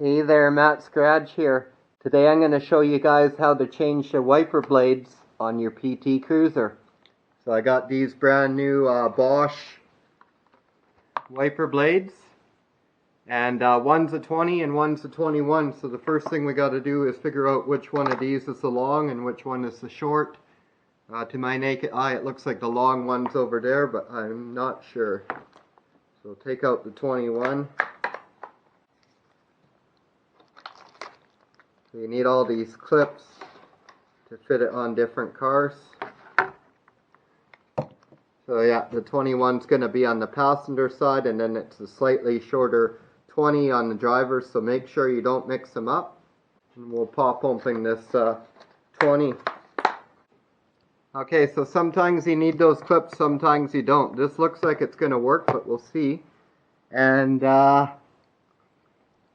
Hey there, Matt Scratch here. Today I'm going to show you guys how to change the wiper blades on your PT Cruiser. So I got these brand new Bosch wiper blades, and one's a 20 and one's a 21. So the first thing we got to do is figure out which one of these is the long and which one is the short. To my naked eye it looks like the long one's over there, but I'm not sure. So take out the 21. So you need all these clips to fit it on different cars. So yeah, the 21's going to be on the passenger side, and then it's a slightly shorter 20 on the driver, so make sure you don't mix them up. And we'll pop open this 20. Okay, so sometimes you need those clips, sometimes you don't. This looks like it's going to work, but we'll see. And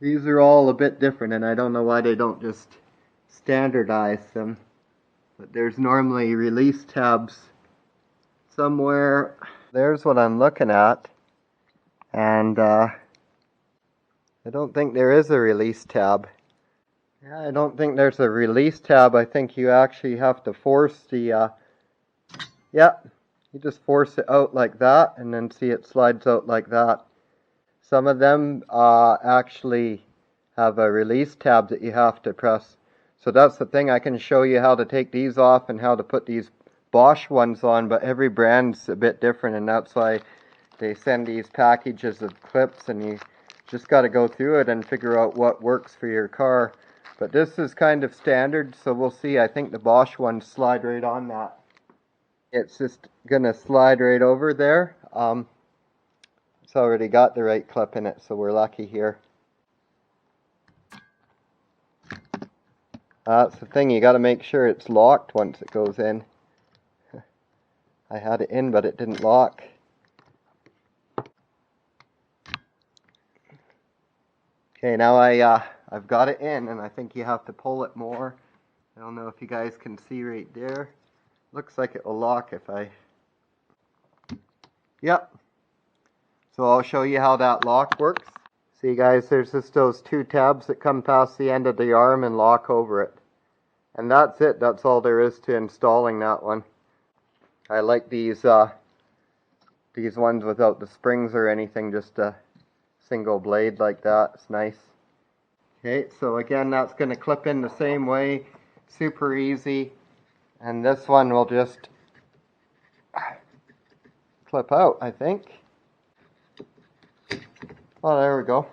these are all a bit different, and I don't know why they don't just standardize them. But there's normally release tabs somewhere. There's what I'm looking at. And I don't think there is a release tab. Yeah, I don't think there's a release tab. I think you actually have to force the... yeah, you just force it out like that, and then see it slides out like that. Some of them actually have a release tab that you have to press. So that's the thing. I can show you how to take these off and how to put these Bosch ones on, but every brand's a bit different, and that's why they send these packages of clips, and you just got to go through it and figure out what works for your car. But this is kind of standard, so we'll see. I think the Bosch ones slide right on that. It's just gonna slide right over there. It's already got the right clip in it, so we're lucky here. That's the thing, you got to make sure it's locked once it goes in. I had it in, but it didn't lock. Okay, now I've got it in, and I think you have to pull it more. I don't know if you guys can see right there. Looks like it will lock if I... Yep. So I'll show you how that lock works. See guys, there's just those two tabs that come past the end of the arm and lock over it. And that's it. That's all there is to installing that one. I like these ones without the springs or anything, just a single blade like that. It's nice. Okay, so again, that's going to clip in the same way. Super easy. And this one will just clip out, I think. Oh, there we go.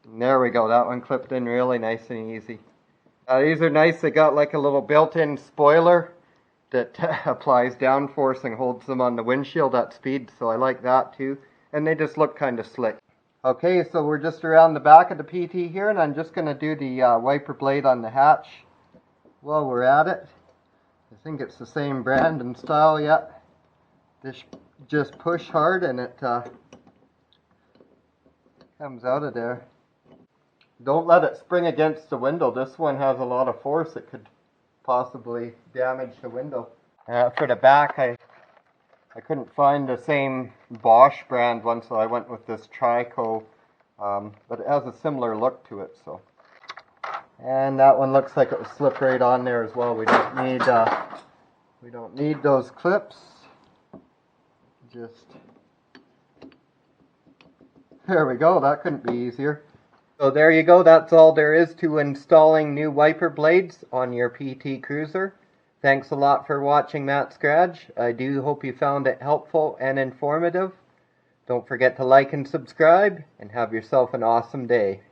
And there we go. That one clipped in really nice and easy. These are nice. They got like a little built-in spoiler that applies downforce and holds them on the windshield at speed. So I like that too. And they just look kind of slick. Okay, so we're just around the back of the PT here, and I'm just going to do the wiper blade on the hatch while we're at it. I think it's the same brand and style yet. Just push hard and it comes out of there. Don't let it spring against the window. This one has a lot of force. It could possibly damage the window. For the back, I couldn't find the same Bosch brand one, so I went with this Trico. But it has a similar look to it. So. And that one looks like it will slip right on there as well. We don't need those clips. Just there we go. That couldn't be easier. So there you go. That's all there is to installing new wiper blades on your PT Cruiser. Thanks a lot for watching Matt Scratch. I do hope you found it helpful and informative. Don't forget to like and subscribe, and have yourself an awesome day.